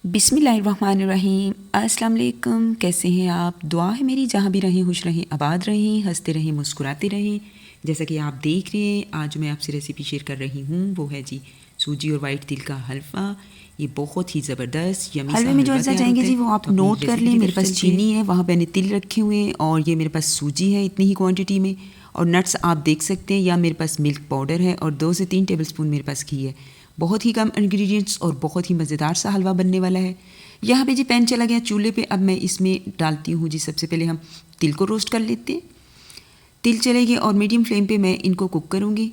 बिस्मिल्लाहिर्रहमानिर्रहीम। अस्सलाम वालेकुम। कैसे हैं आप? दुआ है मेरी जहाँ भी रहें खुश रहें, आबाद रहें, हंसते रहें, मुस्कुराते रहें। जैसा कि आप देख रहे हैं, आज मैं आपसे रेसिपी शेयर कर रही हूँ, वो है जी सूजी और वाइट तिल का हलवा। ये बहुत ही ज़बरदस्त यमी सा हलवे में जो हलवा अज्जा तैयार जाएंगे होता है। जी वो आप तो अपनी नोट कर रेसिपी लें। की मेरे तरफ पास चलते हैं। चीनी है, वहाँ मैंने तिल रखे हुए हैं और ये मेरे पास सूजी है इतनी ही क्वांटिटी में, और नट्स आप देख सकते हैं। या मेरे पास मिल्क पाउडर है और 2 से 3 टेबलस्पून मेरे पास घी है। बहुत ही कम इंग्रेडिएंट्स और बहुत ही मज़ेदार सा हलवा बनने वाला है। यहाँ पे जी पैन चला गया चूल्हे पे। अब मैं इसमें डालती हूँ जी, सबसे पहले हम तिल को रोस्ट कर लेते हैं। तिल चलेगी और मीडियम फ्लेम पे मैं इनको कुक करूँगी।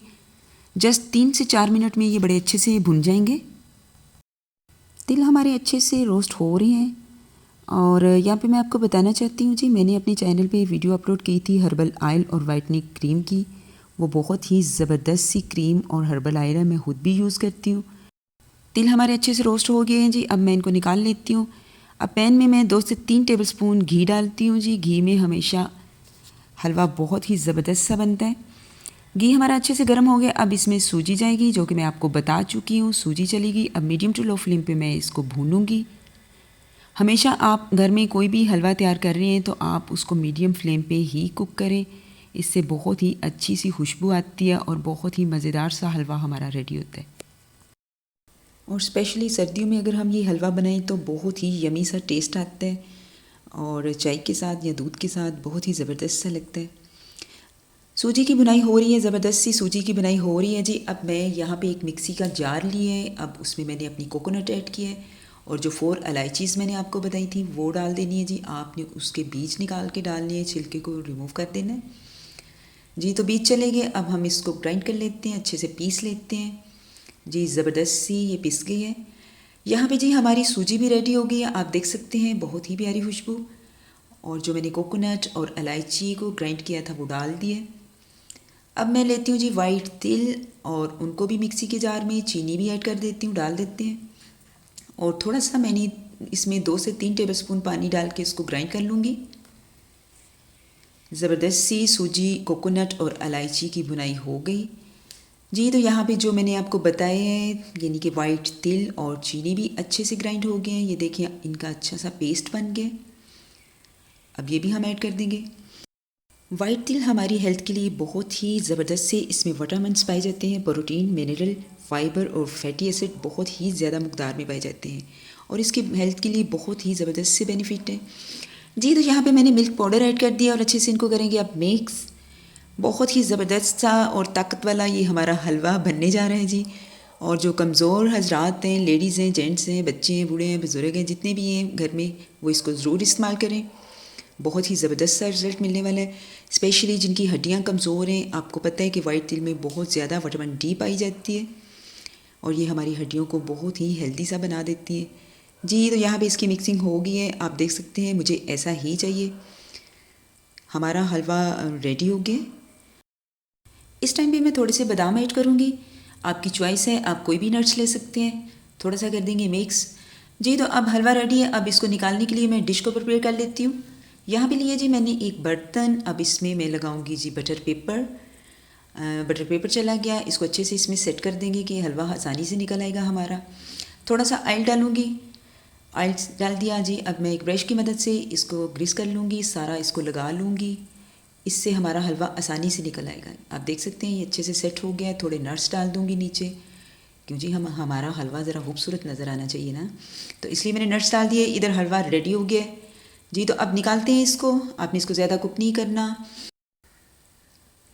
जस्ट 3 से 4 मिनट में ये बड़े अच्छे से भुन जाएंगे। तिल हमारे अच्छे से रोस्ट हो रहे हैं। और यहाँ पे मैं आपको बताना चाहती हूँ जी, मैंने अपने चैनल पे वीडियो अपलोड की थी हर्बल ऑयल और वाइटनिंग क्रीम की। वो बहुत ही ज़बरदस्त सी क्रीम और हर्बल ऑयल है, मैं खुद भी यूज़ करती हूँ। तिल हमारे अच्छे से रोस्ट हो गए हैं जी। अब मैं इनको निकाल लेती हूँ। अब पैन में मैं 2 से 3 टेबलस्पून घी डालती हूँ जी। घी में हमेशा हलवा बहुत ही ज़बरदस्त सा बनता है। घी हमारा अच्छे से गर्म हो गया। अब इसमें सूजी जाएगी, जो कि मैं आपको बता चुकी हूँ। सूजी चलेगी। अब मीडियम टू लो फ्लेम पे मैं इसको भूनूंगी। हमेशा आप घर में कोई भी हलवा तैयार कर रहे हैं तो आप उसको मीडियम फ्लेम पे ही कुक करें। इससे बहुत ही अच्छी सी खुशबू आती है और बहुत ही मज़ेदार सा हलवा हमारा रेडी होता है। और स्पेशली सर्दियों में अगर हम ये हलवा बनाएं तो बहुत ही यमी सा टेस्ट आता है और चाय के साथ या दूध के साथ बहुत ही ज़बरदस्त सा लगता है। सूजी की बुनाई हो रही है, ज़बरदस्त सी सूजी की बुनाई हो रही है जी। अब मैं यहाँ पे एक मिक्सी का जार लिए है। अब उसमें मैंने अपनी कोकोनट ऐड किया है और जो 4 इलायचीज़ मैंने आपको बताई थी वो डाल देनी है जी। आपने उसके बीज निकाल के डालने हैं, छिलके को रिमूव कर देना है जी। तो बीज चले गए। अब हम इसको ग्राइंड कर लेते हैं, अच्छे से पीस लेते हैं जी। ज़बरदस्त सी ये पिस गई है। यहाँ पे जी हमारी सूजी भी रेडी हो गई है, आप देख सकते हैं, बहुत ही प्यारी खुशबू। और जो मैंने कोकोनट और इलायची को ग्राइंड किया था वो डाल दिए। अब मैं लेती हूँ जी वाइट तिल और उनको भी मिक्सी के जार में, चीनी भी ऐड कर देती हूँ, डाल देते हैं। और थोड़ा सा मैंने इसमें 2 से 3 टेबलस्पून पानी डाल के इसको ग्राइंड कर लूँगी। ज़बरदस्त सी सूजी, कोकोनट और इलायची की बुनाई हो गई जी। तो यहाँ पे जो मैंने आपको बताए हैं, यानी कि वाइट तिल और चीनी भी अच्छे से ग्राइंड हो गए हैं। ये देखिए इनका अच्छा सा पेस्ट बन गया। अब ये भी हम ऐड कर देंगे। वाइट तिल हमारी हेल्थ के लिए बहुत ही ज़बरदस्त से, इसमें विटामिन्स पाए जाते हैं, प्रोटीन, मिनरल, फाइबर और फैटी एसिड बहुत ही ज़्यादा मकदार में पाए जाते हैं और इसके हेल्थ के लिए बहुत ही ज़बरदस्त से बेनिफिट है जी। तो यहाँ पे मैंने मिल्क पाउडर ऐड कर दिया और अच्छे से इनको करेंगे अब मिक्स। बहुत ही ज़बरदस्त सा और ताकत वाला ये हमारा हलवा बनने जा रहा है जी। और जो कमज़ोर हजरात हैं, लेडीज़ हैं, जेंट्स हैं, बच्चे हैं, बूढ़े हैं, बुज़ुर्ग हैं, जितने भी हैं घर में, वो इसको ज़रूर इस्तेमाल करें। बहुत ही ज़बरदस्त सा रिज़ल्ट मिलने वाला है। स्पेशली जिनकी हड्डियाँ कमज़ोर हैं, आपको पता है कि वाइट तिल में बहुत ज़्यादा विटामिन डी पाई जाती है और ये हमारी हड्डियों को बहुत ही हेल्दी सा बना देती है जी। तो यहाँ पे इसकी मिक्सिंग हो गई है, आप देख सकते हैं, मुझे ऐसा ही चाहिए। हमारा हलवा रेडी हो गया। इस टाइम पे मैं थोड़े से बादाम ऐड करूँगी, आपकी चॉइस है, आप कोई भी नट्स ले सकते हैं। थोड़ा सा कर देंगे मिक्स जी। तो अब हलवा रेडी है। अब इसको निकालने के लिए मैं डिश को प्रिपेयर कर लेती हूँ। यहाँ पे लिए जी मैंने एक बर्तन। अब इसमें मैं लगाऊंगी जी बटर पेपर। बटर पेपर चला गया, इसको अच्छे से इसमें सेट कर देंगे कि हलवा आसानी से निकल आएगा हमारा। थोड़ा सा ऑयल डालूँगी, ऑयल डाल दिया जी। अब मैं एक ब्रश की मदद से इसको ग्रीस कर लूँगी, सारा इसको लगा लूँगी। इससे हमारा हलवा आसानी से निकल आएगा। आप देख सकते हैं ये अच्छे से सेट हो गया है। थोड़े नट्स डाल दूँगी नीचे, क्योंकि हमारा हलवा ज़रा खूबसूरत नज़र आना चाहिए ना, तो इसलिए मैंने नट्स डाल दिए। इधर हलवा रेडी हो गया जी। तो अब निकालते हैं इसको। आपने इसको ज़्यादा कुक नहीं करना।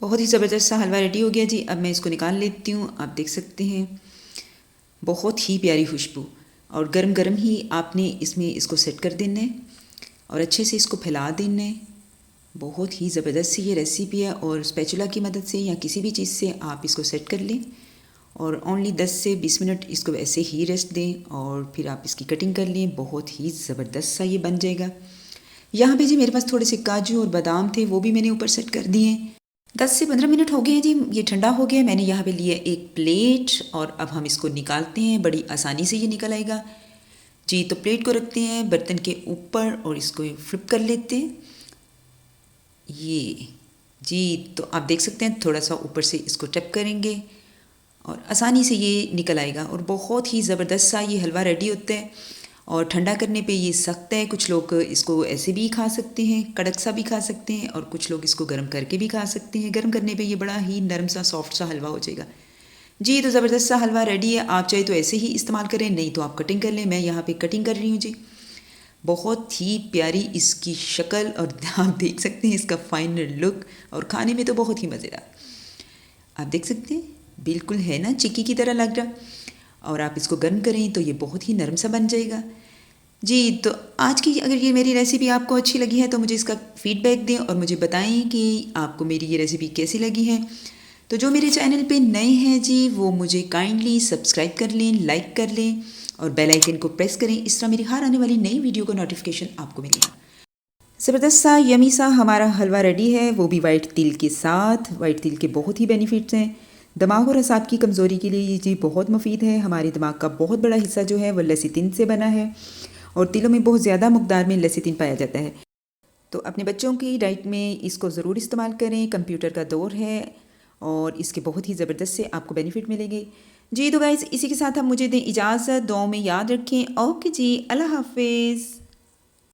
बहुत ही ज़बरदस्त सा हलवा रेडी हो गया जी। अब मैं इसको निकाल लेती हूँ। आप देख सकते हैं बहुत ही प्यारी खुशबू, और गरम गरम ही आपने इसमें इसको सेट कर देना है और अच्छे से इसको फैला देना है। बहुत ही ज़बरदस्त सी ये रेसिपी है और स्पैचुला की मदद से या किसी भी चीज़ से आप इसको सेट कर लें और ओनली 10 से 20 मिनट इसको ऐसे ही रेस्ट दें और फिर आप इसकी कटिंग कर लें। बहुत ही ज़बरदस्त सा ये बन जाएगा। यहाँ पे जी मेरे पास थोड़े से काजू और बादाम थे, वो भी मैंने ऊपर सेट कर दिए। 10 से 15 मिनट हो गए हैं जी, ये ठंडा हो गया। मैंने यहाँ पे लिया एक प्लेट और अब हम इसको निकालते हैं। बड़ी आसानी से ये निकल आएगा जी। तो प्लेट को रखते हैं बर्तन के ऊपर और इसको फ्लिप कर लेते हैं ये जी। तो आप देख सकते हैं थोड़ा सा ऊपर से इसको टैप करेंगे और आसानी से ये निकल आएगा और बहुत ही ज़बरदस्त सा ये हलवा रेडी होता है। और ठंडा करने पे ये सख्त है। कुछ लोग इसको ऐसे भी खा सकते हैं, कड़क सा भी खा सकते हैं, और कुछ लोग इसको गर्म करके भी खा सकते हैं। गर्म करने पे ये बड़ा ही नरम सा सॉफ्ट सा हलवा हो जाएगा। जी तो ज़बरदस्त सा हलवा रेडी है। आप चाहे तो ऐसे ही इस्तेमाल करें, नहीं तो आप कटिंग कर लें। मैं यहाँ पे कटिंग कर रही हूँ जी। बहुत ही प्यारी इसकी शक्ल, और आप देख सकते हैं इसका फाइनल लुक, और खाने में तो बहुत ही मज़ेदार। आप देख सकते हैं बिल्कुल है ना चिक्की की तरह लग रहा। और आप इसको गर्म करें तो ये बहुत ही नरम सा बन जाएगा। जी तो आज की अगर ये मेरी रेसिपी आपको अच्छी लगी है तो मुझे इसका फीडबैक दें और मुझे बताएं कि आपको मेरी ये रेसिपी कैसी लगी है। तो जो मेरे चैनल पे नए हैं जी वो मुझे काइंडली सब्सक्राइब कर लें, लाइक कर लें और बेल आइकन को प्रेस करें। इस तरह मेरी हर आने वाली नई वीडियो का नोटिफिकेशन आपको मिलेगा। ज़बरदस्त सा यमी सा हमारा हलवा रेडी है, वो भी वाइट तिल के साथ। वाइट तिल के बहुत ही बेनिफिट्स हैं। दिमाग और असाब की कमज़ोरी के लिए ये चीज़ बहुत मुफीद है। हमारे दिमाग का बहुत बड़ा हिस्सा जो है वह लेसिथिन से बना है, और तिलों में बहुत ज़्यादा मकदार में लेसिथिन पाया जाता है। तो अपने बच्चों की डाइट में इसको ज़रूर इस्तेमाल करें। कंप्यूटर का दौर है और इसके बहुत ही ज़बरदस्त से आपको बेनिफिट मिलेंगे। जी तो गाइस इसी के साथ आप मुझे दें इजाज़त। दुआओं में याद रखें। ओके जी, अल्लाह हाफिज़।